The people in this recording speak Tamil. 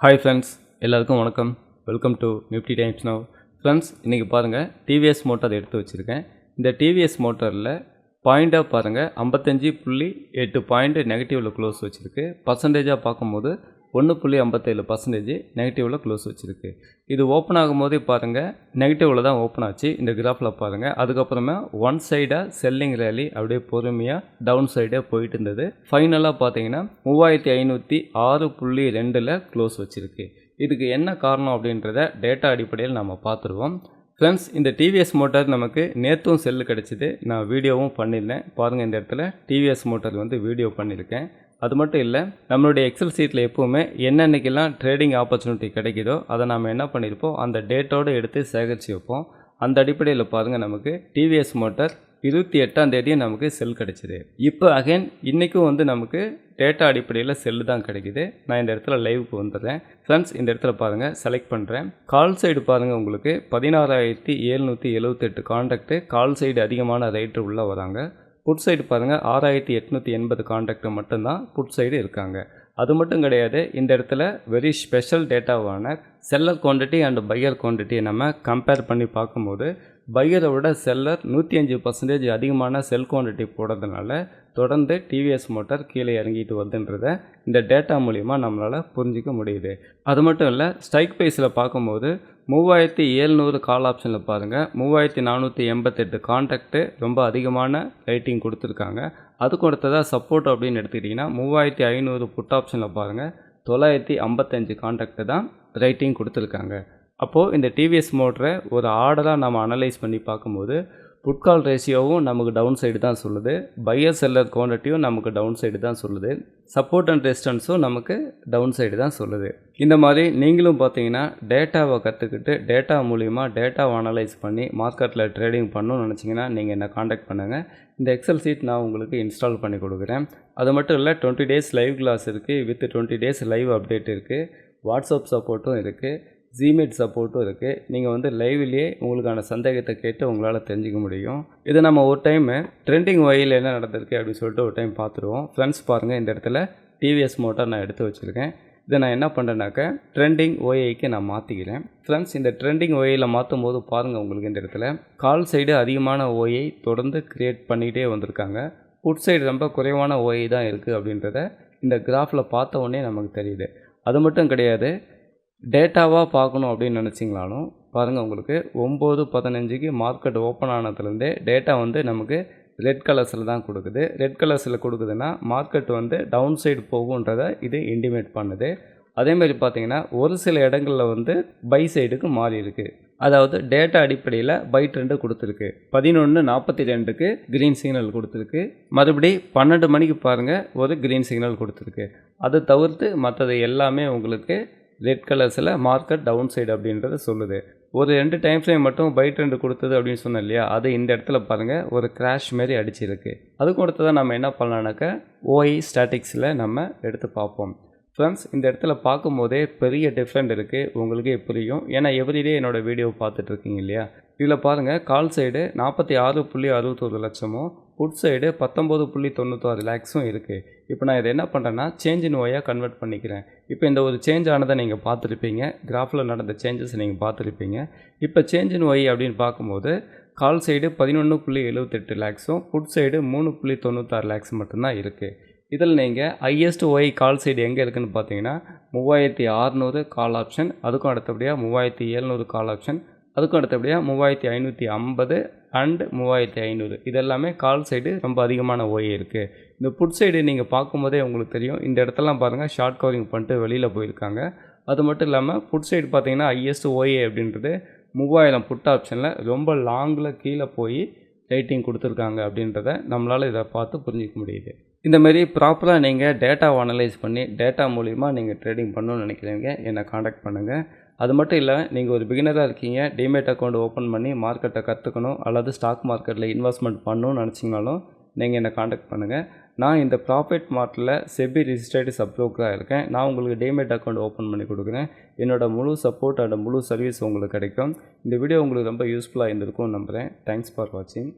ஹாய் ஃப்ரெண்ட்ஸ், எல்லாருக்கும் வணக்கம். Welcome to Nifty times now. Friends, இன்றைக்கி பாருங்கள், டிவிஎஸ் மோட்டார் எடுத்து வச்சுருக்கேன். இந்த டிவிஎஸ் மோட்டாரில் பாயிண்ட்டாக பாருங்கள் 55.8 பாயிண்ட் நெகட்டிவில் க்ளோஸ் வச்சுருக்கு. பர்சன்டேஜாக பார்க்கும்போது 1.57% நெகட்டிவில் க்ளோஸ் வச்சுருக்கு. இது ஓப்பன் ஆகும்போதே பாருங்கள் நெகட்டிவில் தான் ஓப்பன் ஆச்சு. இந்த கிராஃபில் பாருங்கள். அதுக்கப்புறமா ஒன் சைடாக செல்லிங் ரேலி அப்படியே பொறுமையாக டவுன் சைடாக போயிட்டு இருந்தது. ஃபைனலாக பார்த்தீங்கன்னா 3506.2ல் க்ளோஸ் வச்சுருக்கு. இதுக்கு என்ன காரணம் அப்படின்றத டேட்டா அடிப்படையில் நம்ம பார்த்துருவோம். ஃப்ரெண்ட்ஸ், இந்த டிவிஎஸ் மோட்டார் நமக்கு நேற்றும் செல்லு கிடச்சிது. நான் வீடியோவும் பண்ணியிருந்தேன். பாருங்கள், இந்த இடத்துல டிவிஎஸ் மோட்டார் வீடியோ பண்ணியிருக்கேன். அது மட்டும் இல்லை, நம்மளுடைய எக்ஸல் சீட்டில் எப்போவுமே என்னென்னைக்கெல்லாம் ட்ரேடிங் ஆப்பர்ச்சுனிட்டி கிடைக்குதோ அதை நம்ம என்ன பண்ணியிருப்போம், அந்த டேட்டோடு எடுத்து சேகரித்து வைப்போம். அந்த அடிப்படையில் பாருங்கள், நமக்கு டிவிஎஸ் மோட்டார் 28ஆம் தேதியும் நமக்கு செல் கிடச்சிது. இப்போ அகைன் இன்றைக்கும் நமக்கு டேட்டா அடிப்படையில் செல்லு தான் கிடைக்குது. நான் இந்த இடத்துல லைவுக்கு வந்துடுறேன். ஃப்ரெண்ட்ஸ், இந்த இடத்துல பாருங்கள், செலக்ட் பண்ணுறேன். கால் சைடு பாருங்கள், உங்களுக்கு 16,778 கான்டாக்டு கால் சைடு அதிகமான ரைட்ரு உள்ளே வராங்க. புட் சைடு பாருங்கள் 6,880 கான்டாக்ட் மட்டும்தான் புட் சைடு இருக்காங்க. அது மட்டும் கிடையாது, இந்த இடத்துல வெரி ஸ்பெஷல் டேட்டாவான செல்லர் குவான்டிட்டி அண்ட் பையர் குவான்டிட்டியை நம்ம கம்பேர் பண்ணி பார்க்கும்போது பையரை விட செல்லர் 105% அதிகமான செல் குவான்டிட்டி போடுறதுனால தொடர்ந்து டிவிஎஸ் மோட்டார் கீழே இறங்கிட்டு வருதுன்றதை இந்த டேட்டா மூலிமா நம்மளால் புரிஞ்சிக்க முடியுது. அது மட்டும் இல்லை, ஸ்ட்ரைக் ப்ரைஸில் பார்க்கும்போது 3700 கால் ஆப்ஷனில் பாருங்கள் 3488 கான்டாக்டு ரொம்ப அதிகமான ரேட்டிங் கொடுத்துருக்காங்க. அதுக்கு அடுத்ததாக சப்போர்ட் அப்படின்னு எடுத்துக்கிட்டிங்கன்னா 3500 புட் ஆப்ஷனில் பாருங்கள் 955 கான்டாக்டு தான் ரேட்டிங் கொடுத்துருக்காங்க. அப்போது இந்த டிவிஎஸ் மோட்டரை ஒரு ஆர்டராக நம்ம அனலைஸ் பண்ணி பார்க்கும்போது புட்கால் ரேஷியோவும் நமக்கு டவுன் சைடு தான் சொல்லுது, பையர் செல்லர் குவான்டிட்டியும் நமக்கு டவுன் சைடு தான் சொல்லுது, சப்போர்ட் அண்ட் ரெசிஸ்டன்ஸும் நமக்கு டவுன் சைடு தான் சொல்லுது. இந்த மாதிரி நீங்களும் பார்த்தீங்கன்னா டேட்டாவை கற்றுக்கிட்டு டேட்டா மூலிமா டேட்டாவை அனலைஸ் பண்ணி மார்க்கெட்டில் ட்ரேடிங் பண்ணணும்னு நினச்சிங்கன்னா நீங்கள் என்னை காண்டாக்ட் பண்ணுங்கள். இந்த எக்ஸல் சீட் நான் உங்களுக்கு இன்ஸ்டால் பண்ணி கொடுக்குறேன். அது மட்டும் இல்லை, 20 days லைவ் கிளாஸ் இருக்குது, வித் 20 days லைவ் அப்டேட் இருக்குது, வாட்ஸ்அப் சப்போர்ட்டும் இருக்குது, ஜிமீட் சப்போர்ட்டும் இருக்குது. நீங்கள் லைவ்லேயே உங்களுக்கான சந்தேகத்தை கேட்டு உங்களால் தெரிஞ்சிக்க முடியும். இதை நம்ம ஒரு டைம் ட்ரெண்டிங் ஒயில் என்ன நடந்திருக்கு அப்படின்னு சொல்லிட்டு ஒரு டைம் பார்த்துருவோம். ஃப்ரெண்ட்ஸ் பாருங்கள், இந்த இடத்துல டிவிஎஸ் மோட்டார் நான் எடுத்து வச்சுருக்கேன். இதை நான் என்ன பண்ணுறேன்னாக்க ட்ரெண்டிங் ஒய்ஐக்கு நான் மாற்றிக்கிறேன். ஃப்ரெண்ட்ஸ், இந்த ட்ரெண்டிங் ஒய்யில் மாற்றும் போது பாருங்கள், உங்களுக்கு இந்த இடத்துல கால் சைடு அதிகமான ஒய்ஐ தொடர்ந்து க்ரியேட் பண்ணிகிட்டே வந்திருக்காங்க. புட் சைடு ரொம்ப குறைவான ஒய்ஐ தான் இருக்குது அப்படின்றத இந்த கிராஃபில் பார்த்த உடனே நமக்கு தெரியுது. அது மட்டும் கிடையாது, டேட்டாவாக பார்க்கணும் அப்படின்னு நினச்சிங்களாலும் பாருங்கள், உங்களுக்கு 9:15க்கு மார்க்கெட் ஓப்பன் ஆனதுலேருந்தே டேட்டா நமக்கு ரெட் கலர்ஸில் தான் கொடுக்குது. ரெட் கலர்ஸில் கொடுக்குதுன்னா மார்க்கெட் டவுன் சைடு போகுன்றதை இது இண்டிமேட் பண்ணுது. அதேமாதிரி பார்த்திங்கன்னா ஒரு சில இடங்களில் பை சைடுக்கு மாறி இருக்குது. அதாவது டேட்டா அடிப்படையில் பை ட்ரெண்டு கொடுத்துருக்கு. 11:42க்கு க்ரீன் சிக்னல் கொடுத்துருக்கு. மறுபடி 12 மணிக்கு பாருங்கள் ஒரு க்ரீன் சிக்னல் கொடுத்துருக்கு. அது தவிர்த்து மற்றது எல்லாமே உங்களுக்கு ரெட் கலர்ஸில் மார்க்கெட் டவுன் சைடு அப்படின்றத சொல்லுது. ஒரு 2 டைம் ஃப்ரேம் மட்டும் பை ட்ரெண்டு கொடுத்தது அப்படின்னு சொன்னேன் இல்லையா, அது இந்த இடத்துல பாருங்கள் ஒரு கிராஷ் மாரி அடிச்சிருக்கு. அதுக்கு அடுத்ததான் நம்ம என்ன பண்ணலான்னாக்கா ஓஐ ஸ்டாட்டிக்ஸில் நம்ம எடுத்து பார்ப்போம். ஃப்ரெண்ட்ஸ், இந்த இடத்துல பார்க்கும்போதே பெரிய டிஃப்ரெண்ட் இருக்குது, உங்களுக்கே புரியும். ஏன்னா எவ்ரிடே என்னோடய வீடியோ பார்த்துட்ருக்கீங்க இல்லையா. இதில் பாருங்கள், கால் சைடு 46.61 லட்சமும் புட் சைடு 19.96 லேக்ஸும் இருக்குது. இப்போ நான் இதை என்ன பண்ணுறேன்னா சேஞ்ச் இன் ஒய்யாக கன்வெர்ட் பண்ணிக்கிறேன். இப்போ இந்த ஒரு சேஞ்ச் ஆனதை நீங்கள் பார்த்துருப்பீங்க, கிராஃபில் நடந்த சேஞ்சஸ் நீங்கள் பார்த்துருப்பீங்க. இப்போ சேஞ்ச் இன் ஒய் அப்படின்னு பார்க்கும்போது கால் சைடு 11.78 லேக்ஸும் புட் சைடு 3.96 லேக்ஸ் மட்டும்தான் இருக்குது. இதில் நீங்கள் ஹையஸ்ட் ஒய் கால் சைடு எங்கே இருக்குதுன்னு பார்த்தீங்கன்னா 3600 கால் ஆப்ஷன், அதுக்கும் அடுத்தபடியாக 3700 கால் ஆப்ஷன், அதுக்கும் அடுத்தபடியாக 3550 அண்ட் 3500 இதெல்லாமே கால் சைடு ரொம்ப அதிகமான ஓஏ இருக்குது. இந்த புட் சைடு நீங்கள் பார்க்கும்போதே உங்களுக்கு தெரியும். இந்த இடத்தெல்லாம் பாருங்கள் ஷார்ட் கவரிங் பண்ணிட்டு வெளியில் போயிருக்காங்க. அது மட்டும் இல்லாமல் புட் சைடு பார்த்தீங்கன்னா ஹையஸ்ட் ஓஏ அப்படின்றது 3000 புட் ஆப்ஷனில் ரொம்ப லாங்கில் கீழே போய் ரேட்டிங் கொடுத்துருக்காங்க அப்படின்றத நம்மளால் இதை பார்த்து புரிஞ்சிக்க முடியுது. இந்தமாரி ப்ராப்பராக நீங்கள் டேட்டாவை அனலைஸ் பண்ணி டேட்டா மூலிமா நீங்கள் ட்ரேடிங் பண்ணணும்னு நினைக்கிறீங்க, என்னை காண்டாக்ட் பண்ணுங்கள். அது மட்டும் இல்லை, நீங்கள் ஒரு பிகினராக இருக்கீங்க, டிமேட் அக்கௌண்ட் ஓப்பன் பண்ணி மார்க்கெட்டை கற்றுக்கணும் அல்லது ஸ்டாக் மார்க்கெட்டில் இன்வெஸ்ட்மெண்ட் பண்ணணும்னு நினச்சிங்கனாலும் நீங்கள் என்னை காண்டாக்ட் பண்ணுங்கள். நான் இந்த ப்ராஃபிட் மார்ட்டில் செபி ரிஜிஸ்டர்டு சப்ரோக்கராக இருக்கேன். நான் உங்களுக்கு டிமேட் அக்கௌண்ட் ஓப்பன் பண்ணி கொடுக்குறேன். என்னோடய முழு சப்போர்ட் அண்ட் முழு சர்வீஸ் உங்களுக்கு கிடைக்கும். இந்த வீடியோ உங்களுக்கு ரொம்ப யூஸ்ஃபுல்லாக இருந்திருக்கும்னு நம்புகிறேன். தேங்க்ஸ் ஃபார் வாட்சிங்.